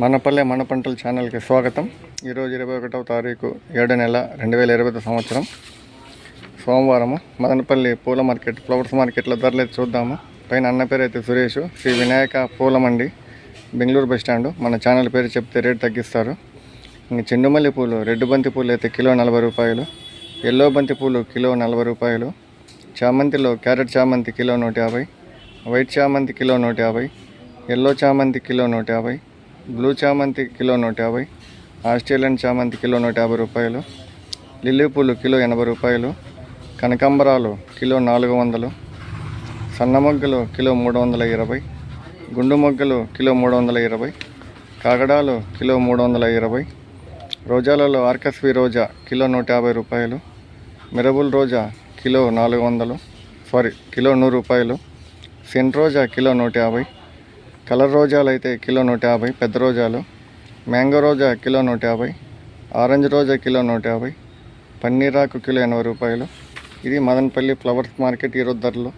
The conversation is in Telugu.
మనపల్లె మన పంటల ఛానల్కి స్వాగతం. ఈరోజు 21వ తారీఖు 7వ నెల 2020 సంవత్సరం సోమవారము. మదనపల్లి పూల మార్కెట్, ఫ్లవర్స్ మార్కెట్లో ధరలు చూద్దాము. పైన అన్న పేరు అయితే సురేష్, శ్రీ వినాయక పూల మండి, బెంగళూరు బస్ స్టాండు. మన ఛానల్ పేరు చెప్తే రేట్ తగ్గిస్తారు. ఇంక చెండుమల్లి పూలు, రెడ్ బంతి పూలు అయితే కిలో 40 రూపాయలు, ఎల్లో బంతి పూలు కిలో 40 రూపాయలు, చామంతిలో క్యారెట్ చామంతి కిలో 150, వైట్ చామంతి కిలో 150, ఎల్లో చామంతి కిలో 150, బ్లూ చామంతి కిలో 150, ఆస్ట్రేలియన్ చామంతి కిలో 150 రూపాయలు, లిల్లీ పూలు కిలో 80 రూపాయలు, కనకాంబరాలు కిలో 400, సన్న మొగ్గలు కిలో 320, గుండు మొగ్గలు కిలో 320, కాగడాలు కిలో 320, రోజాలలో ఆర్కస్వి రోజా కిలో 150 రూపాయలు, మిరబుల్ రోజా కిలో 100 రూపాయలు, సెంట్ రోజా కిలో 150, కలర్ రోజాలు అయితే కిలో 150 పెద్ద రోజాలు, మ్యాంగో రోజా కిలో 150, ఆరెంజ్ రోజా కిలో 150, పన్నీరాకు కిలో 80 రూపాయలు. ఇది మదనపల్లి ఫ్లవర్స్ మార్కెట్ ఈరోజు ధరలు.